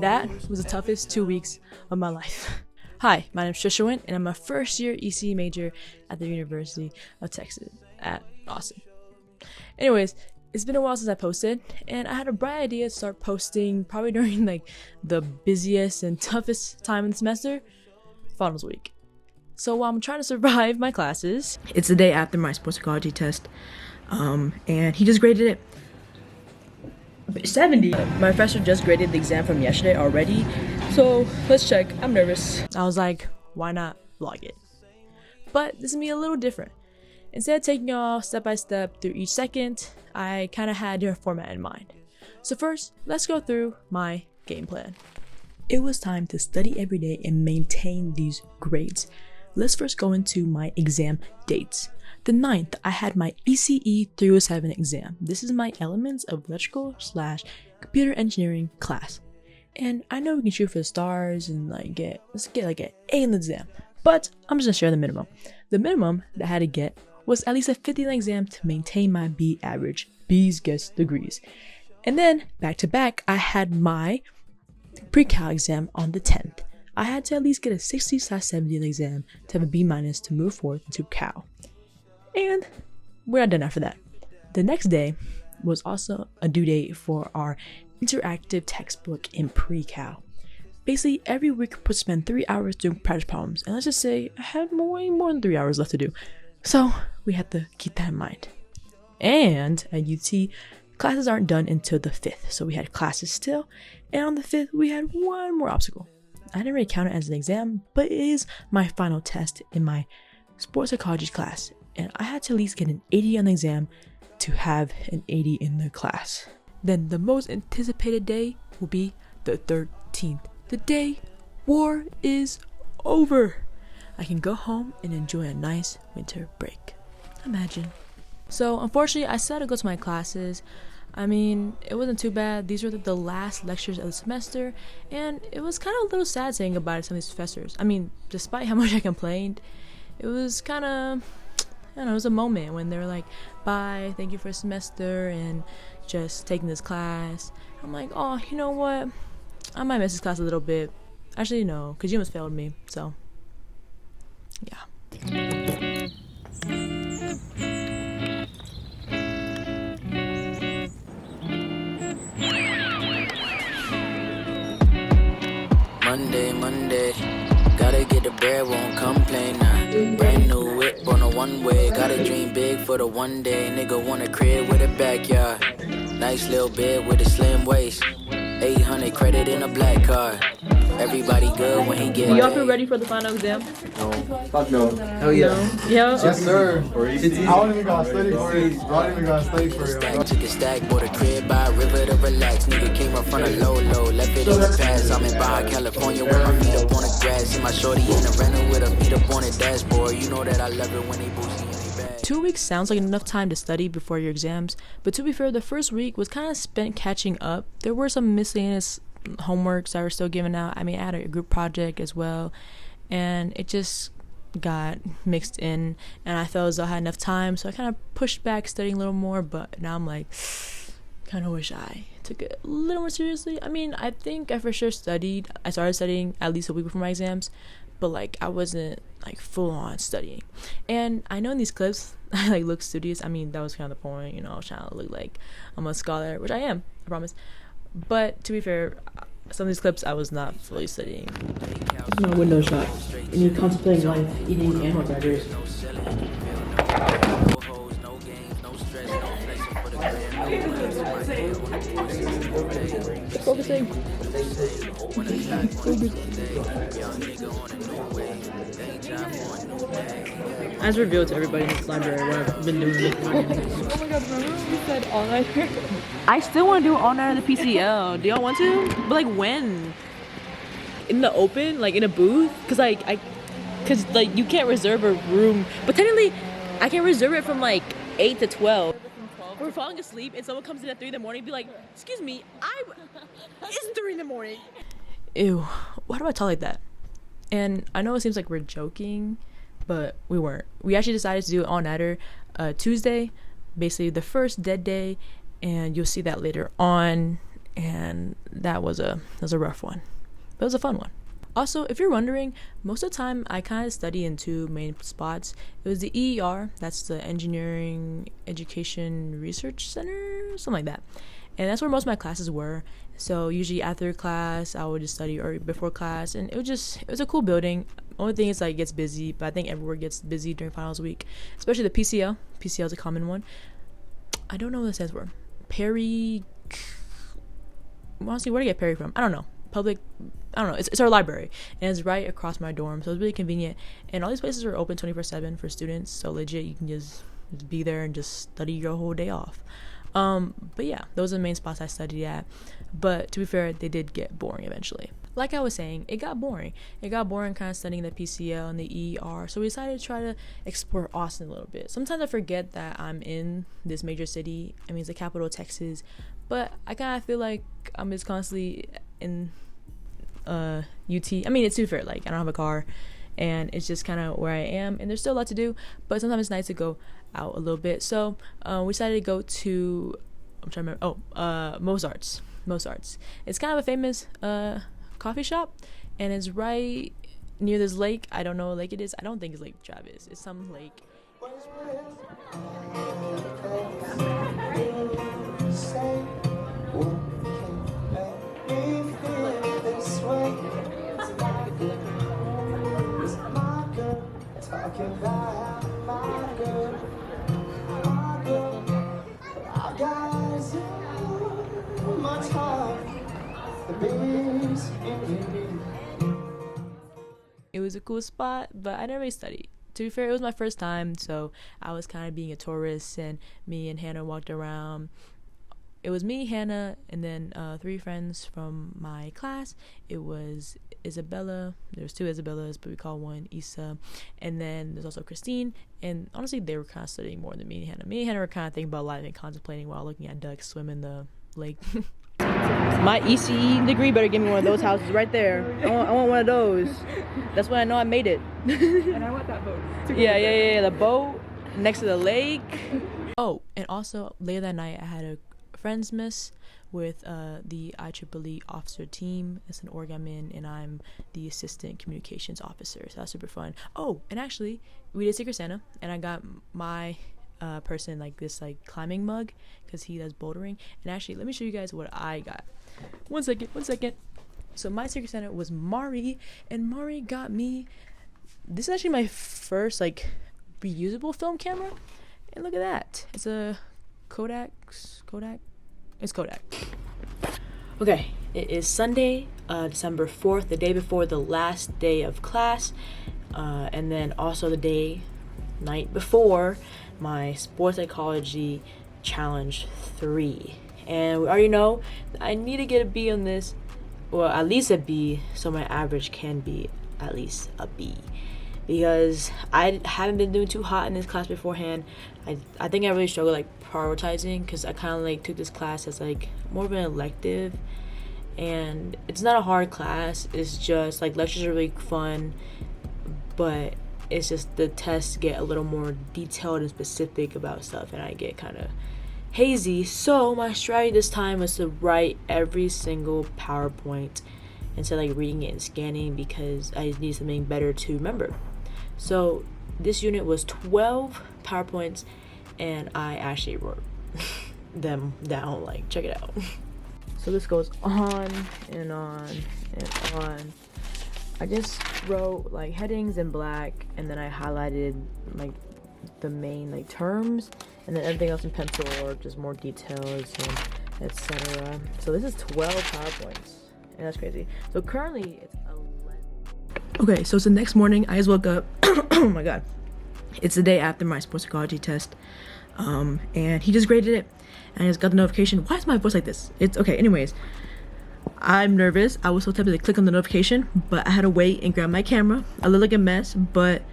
And that was the toughest 2 weeks of my life. Hi, my name is Trisha, and I'm a first-year EC major at the University of Texas at Austin. Anyways, it's been a while since I posted, and I had a bright idea to start posting probably during like the busiest and toughest time in the semester, finals week. So while I'm trying to survive my classes, it's the day after my sports psychology test, and he just graded it 70. My professor just graded the exam from yesterday already, so let's check. I'm nervous. I was like, why not vlog it? But this is me a little different. Instead of taking y'all step by step through each second, I kind of had your format in mind. So first, let's go through my game plan. It was time to study every day and maintain these grades. Let's first go into my exam dates. The 9th, I had my ECE 307 exam. This is my Elements of Electrical/Computer Engineering class. And I know we can shoot for the stars and let's get like an A in the exam. But I'm just gonna share the minimum. The minimum that I had to get was at least a 50 in the exam to maintain my B average. B's gets degrees. And then back to back, I had my pre-cal exam on the 10th. I had to at least get a 60/70 in the exam to have a B- to move forward into cal. And we're not done after that. The next day was also a due date for our interactive textbook in pre-cal. Basically, every week we spend 3 hours doing practice problems, and let's just say I had way more than 3 hours left to do. So we had to keep that in mind. And at UT, classes aren't done until the 5th, so we had classes still, and on the 5th we had one more obstacle. I didn't really count it as an exam, but it is my final test in my sports psychology class, and I had to at least get an 80 on the exam to have an 80 in the class. Then the most anticipated day will be the 13th. The day war is over. I can go home and enjoy a nice winter break. Imagine. So unfortunately, I still had to go to my classes. I mean, it wasn't too bad. These were the last lectures of the semester, and it was kind of a little sad saying goodbye to some of these professors. I mean, despite how much I complained, it was kind of, I don't know, it was a moment when they were like, bye, thank you for a semester, and just taking this class. I'm like, oh, you know what? I might miss this class a little bit. Actually, no, because you almost failed me, so yeah. Monday, gotta get the bread, won't complain now. Brand new whip on a one-way, gotta dream big for the one day. Nigga want a crib with a backyard, nice little bed with a slim waist. 800 credit in a black car. Everybody good when he get. Do y'all feel ready for the final exam? No. Fuck no. Hell yeah. No? Yeah? Yes, sir. I don't even gotta study for it. I don't even gotta study for it. Stack, took a stack, bought a crib by a river to relax. Nigga came up front of low, left it in the past. I'm in Baja, California with my feet up on the grass. See my shorty in the rental with her feet up on the dashboard. You know that I love it when they boozy and they bad. 2 weeks sounds like enough time to study before your exams, but to be fair, the first week was kind of spent catching up. There were some miscellaneous homeworks that were still given out. I mean, I had a group project as well, and it just got mixed in, and I felt as though I had enough time, so I kind of pushed back studying a little more. But now I'm like, kind of wish I took it a little more seriously. I mean, I think I for sure studied. I started studying at least a week before my exams, but like I wasn't like full on studying. And I know in these clips I like look studious. I mean, that was kind of the point, you know, I was trying to look like I'm a scholar, which I am, I promise. But to be fair, some of these clips I was not fully studying. It's my window shot. And you contemplating life, eating animal burgers. Focusing. As revealed to everybody in this library what I've been doing. Oh my god, remember when we said all-nighter? I still want to do all-nighter at the PCL. Do y'all want to? But like when? In the open? Like in a booth? Cause you can't reserve a room. But technically, I can reserve it from like 8 to 12. We're falling asleep and someone comes in at 3 in the morning and be like, excuse me, it's 3 in the morning. Ew, why do I talk like that? And I know it seems like we're joking, but we weren't. We actually decided to do it all-nighter Tuesday, basically the first dead day, and you'll see that later on. and that was a rough one, but it was a fun one. Also, if you're wondering, most of the time I kind of study in two main spots. It was the EER, that's the Engineering Education Research Center, something like that, and that's where most of my classes were. So usually after class I would just study, or before class, and it was a cool building. Only thing is, like, it gets busy, but I think everywhere gets busy during finals week, especially the PCL. PCL is a common one. I don't know what it stands for. Perry, honestly, where do I get Perry from? I don't know. Public, I don't know. It's our library, and it's right across my dorm, so it's really convenient. And all these places are open 24/7 for students, so legit you can just be there and just study your whole day off. But yeah, those are the main spots I studied at. But to be fair, they did get boring eventually. Like I was saying, it got boring. It got boring kind of studying the PCL and the ER, so we decided to try to explore Austin a little bit. Sometimes I forget that I'm in this major city. I mean, it's the capital of Texas, but I kind of feel like I'm just constantly in UT. I mean, it's too fair. Like, I don't have a car, and it's just kind of where I am, and there's still a lot to do, but sometimes it's nice to go out a little bit. So we decided to go to, I'm trying to remember, Mozart's. It's kind of a famous coffee shop, and it's right near this lake. I don't know what lake it is. I don't think it's Lake Travis. It's some lake. It was a cool spot, but I never really studied. To be fair, it was my first time, so I was kind of being a tourist, and me and Hannah walked around. It was me, Hannah, and then 3 friends from my class. It was Isabella. There's 2 Isabellas, but we call one Issa. And then there's also Christine. And honestly, they were kind of studying more than me and Hannah. Me and Hannah were kind of thinking about life and contemplating while looking at ducks swim in the lake. My ECE degree better give me one of those houses right there. I want one of those. That's when I know I made it. And I want that boat. Yeah. The boat next to the lake. Oh, and also later that night I had a friends miss with the IEEE officer team. It's an org I'm in, and I'm the assistant communications officer, so that's super fun. Oh, and actually we did Secret Santa, and I got my person like this like climbing mug because he does bouldering. And actually, let me show you guys what I got. One second. So my Secret Santa was Mari, and Mari got me, this is actually my first like reusable film camera, and look at that. It's a Kodak. It's Kodak. Okay, it is Sunday, December 4th, the day before the last day of class, and then also the night before my sports psychology challenge 3. And we already know I need to get a B on this, or at least a B, so my average can be at least a B, because I haven't been doing too hot in this class beforehand. I think I really struggled like prioritizing, because I kind of like took this class as like more of an elective, and it's not a hard class. It's just like lectures are really fun, but it's just the tests get a little more detailed and specific about stuff, and I get kind of hazy. So my strategy this time was to write every single PowerPoint instead of like reading it and scanning, because I need something better to remember. So this unit was 12 PowerPoints, and I actually wrote them down. Like, check it out. So this goes on and on and on. I just wrote like headings in black, and then I highlighted like the main like terms, and then everything else in pencil or just more details and etc. So this is 12 PowerPoints, and that's crazy. So currently it's 11. Okay, so it's the next morning. I just woke up. Oh my god, it's the day after my sports psychology test, and he just graded it, and I just got the notification. Why is my voice like this? It's okay. Anyways, I'm nervous. I was so tempted to click on the notification, but I had to wait and grab my camera. I look like a mess, but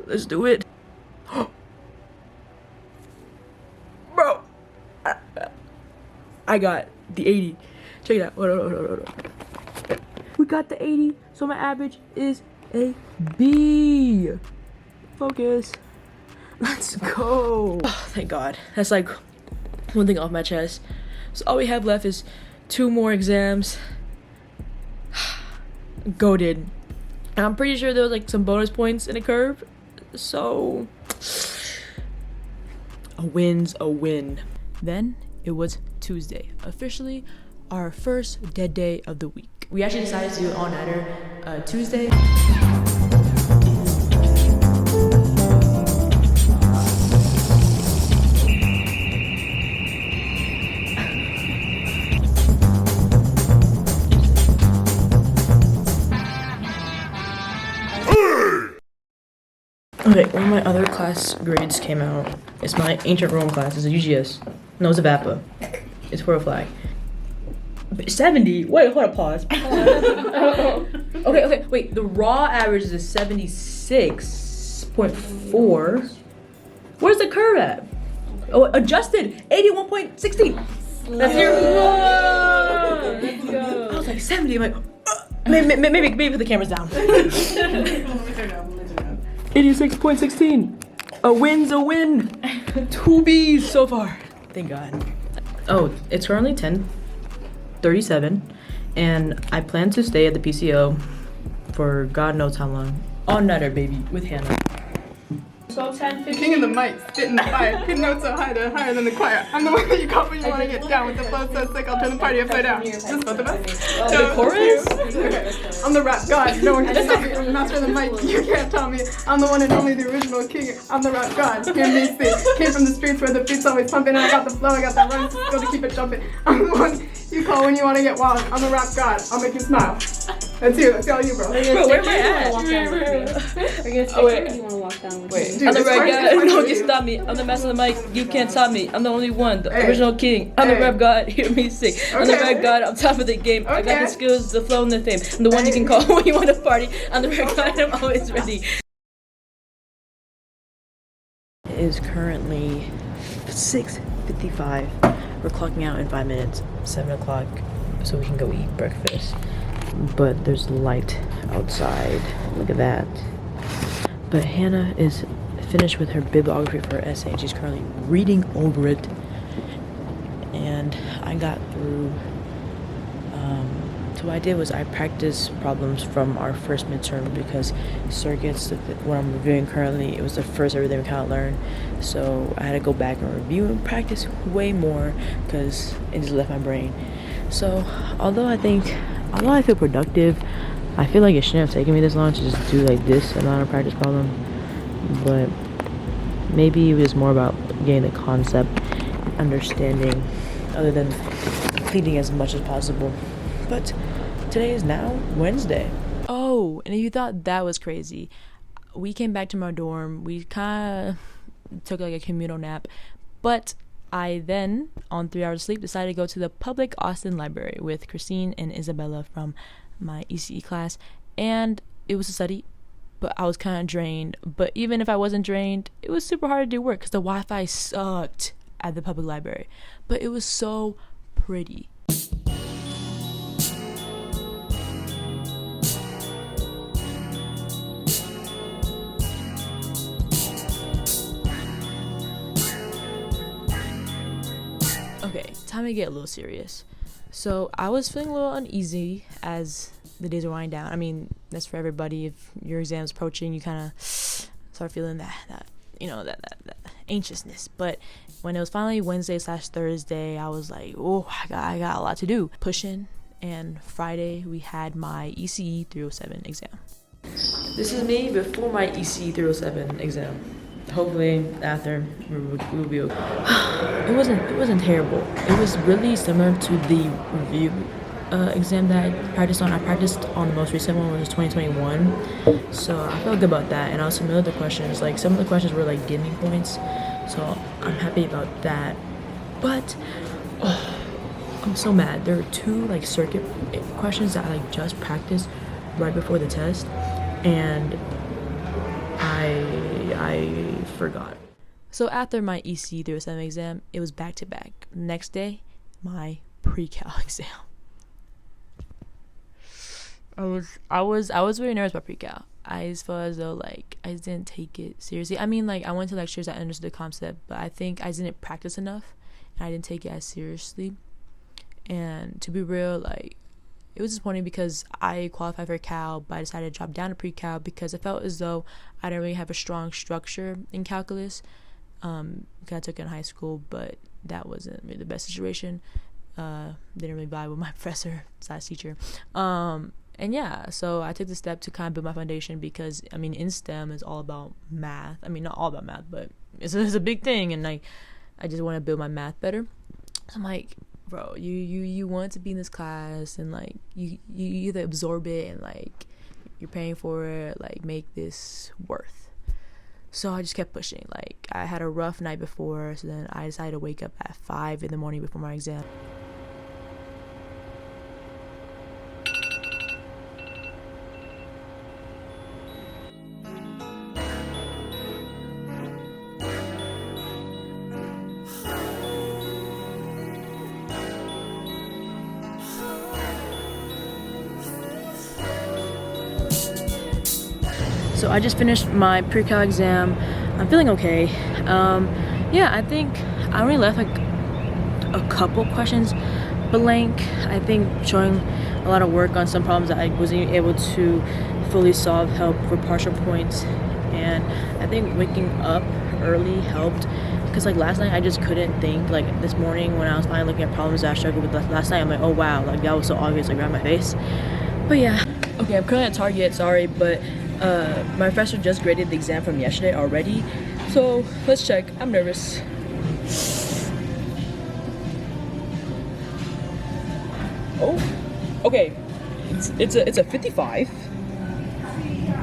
let's do it. Bro, I got the 80. Check it out. Hold on. We got the 80, so my average is a B. Focus. Let's go. Oh, thank God. That's like one thing off my chest. So all we have left is 2 more exams. Goated. And I'm pretty sure there was like some bonus points in the curve. So a win's a win. Then it was Tuesday, officially our first dead day of the week. We actually decided to do an all-nighter Tuesday. Okay, one of my other class grades came out. It's my ancient Rome class. It's a UGS. No, it's a VAPA. It's for a flag. 70? Wait, hold up, pause. Okay, wait. The raw average is a 76.4. Where's the curve at? Oh, adjusted, 81.16. That's your whoa. Let's go. I was like 70. I'm like, maybe put the cameras down. 86.16. A win's a win. 2 B's so far. Thank God. Oh, it's currently 10:37, and I plan to stay at the PCO for God knows how long. All nighter, baby, with Hannah. 12, 10, 15. King of the mic, spitting the fire. Good notes so high, they're higher than the choir. I'm the one that you call when you want to get down with the flow so sick. I'll turn the party upside down. Just both of us. The chorus? Okay. I'm the rap god. No one can stop me. I'm the master of the mic. You can't tell me. I'm the one and only, the original king. I'm the rap god. Hear me speak. Came from the streets where the beat's always pumping, and I got the flow, I got the run, so to keep it jumping. I'm the one you call when you want to get wild. I'm the rap god. I'll make you smile. That's you. That's all you, bro. Bro, where am I at? Are you gonna stick Oh, wait. or do you want to walk down with Wait, me? Dude, I'm the it's right hard- guy. it's hard No one to can read. stop me. I'm the master of the mic. You can't stop me. I'm the only one, the Hey. original king. I'm the Hey. rap god. Hear me sing. I'm the Okay. rap god. I'm top of the game. I got Okay. the skills, the flow, and the fame. I'm the one you can call when you want to party. I'm the rap god. I'm always ready. It is currently 6:55. We're clocking out in 5 minutes. 7 o'clock, so we can go eat breakfast. But there's light outside. Look at that. But Hannah is finished with her bibliography for her essay, and she's currently reading over it. And I got through. So what I did was I practiced problems from our first midterm because circuits, what I'm reviewing currently, it was the first everything we kind of learned. So I had to go back and review and practice way more because it just left my brain. So although I feel productive, I feel like it shouldn't have taken me this long to just do like this amount of practice problem. But maybe it was more about getting the concept, understanding, other than completing as much as possible. But today is now Wednesday. Oh, and if you thought that was crazy, we came back to my dorm. We kind of took like a communal nap, but I then, on 3 hours of sleep, decided to go to the public Austin library with Christine and Isabella from my ECE class, and it was a study, but I was kind of drained. But even if I wasn't drained, it was super hard to do work because the Wi-Fi sucked at the public library, but it was so pretty. Okay, time to get a little serious. So I was feeling a little uneasy as the days were winding down. I mean, that's for everybody. If your exam's approaching, you kind of start feeling that anxiousness. But when it was finally Wednesday/Thursday, I was like, oh, I got a lot to do. Pushing. And Friday, we had my ECE 307 exam. This is me before my ECE 307 exam. Hopefully after we'll be okay. It wasn't terrible. It was really similar to the review exam that I practiced on. I practiced on the most recent one, which was 2021. So I felt good about that, and I was familiar with the questions. Like some of the questions were like give me points, so I'm happy about that. But I'm so mad. There were 2 like circuit questions that I like just practiced right before the test, and I forgot. So after my ECE 307 exam, it was back to back. Next day, my pre-cal exam. I was really nervous about pre-cal. I just felt as though like I didn't take it seriously. I mean, like I went to lectures, I understood the concept, but I think I didn't practice enough and I didn't take it as seriously. And to be real, like, it was disappointing because I qualified for Cal, but I decided to drop down to pre-Cal because I felt as though I didn't really have a strong structure in calculus. Because I took it in high school, but that wasn't really the best situation. Didn't really vibe with my professor, science teacher. And yeah, so I took the step to kind of build my foundation because, I mean, in STEM is all about math. I mean, not all about math, but it's a big thing, and like, I just want to build my math better. So I'm like, bro, you want to be in this class, and like, you either absorb it and like, you're paying for it, like, make this worth. So I just kept pushing. Like, I had a rough night before, so then I decided to wake up at 5 in the morning before my exam. So I just finished my pre-cal exam. I'm feeling okay. Yeah, I think I only left like a couple questions blank. I think showing a lot of work on some problems that I wasn't able to fully solve helped for partial points. And I think waking up early helped, because like last night I just couldn't think. Like this morning when I was finally looking at problems that I struggled with last night, I'm like, oh wow, like that was so obvious, like right in my face. But yeah. Okay, I'm currently at Target, sorry, but my professor just graded the exam from yesterday already, so let's check. I'm nervous. Oh, okay. It's a 55,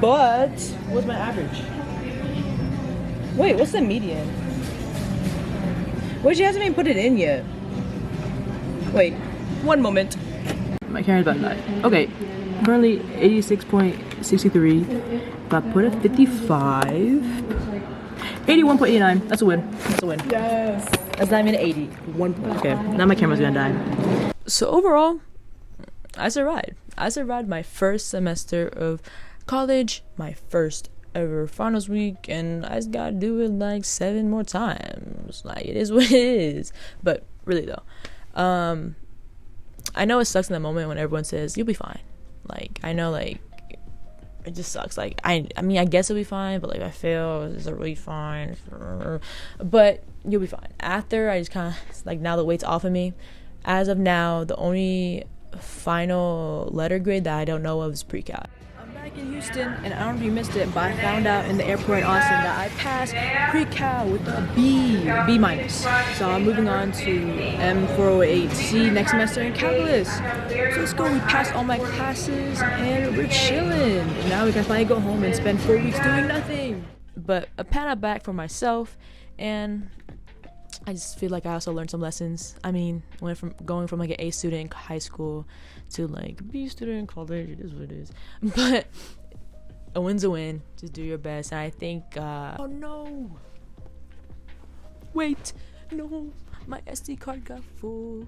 but what's my average? Wait, what's the median? Wait, she hasn't even put it in yet. Wait, one moment. My camera's about to die. Okay, currently 86.63. If I put a 55, 81.89. That's a win. That's a win. Yes. That's not even an 80. 1 point. Okay, now my camera's gonna die. So overall, I survived. I survived my first semester of college, my first ever finals week, and I just gotta do it like 7 more times. Like, it is what it is. But really though, I know it sucks in the moment when everyone says you'll be fine. Like, I know, like, it just sucks. Like, I mean, I guess it'll be fine, but like, if I fail, is it really fine? But you'll be fine. After, I just kind of, like, now the weight's off of me. As of now, the only final letter grade that I don't know of is pre-cal. I'm back in Houston, and I don't know if you missed it, but I found out in the airport in Austin that I passed pre-cal with a B minus. So I'm moving on to M408C next semester in calculus. So let's go. We passed all my classes, and we're chilling. Now we can finally go home and spend 4 weeks doing nothing. But a pat on the back for myself, and I just feel like I also learned some lessons. I mean, went from going from like an A student in high school to like a B student in college. It is what it is. But a win's a win. Just do your best. And I think, oh no. Wait, no, my SD card got full.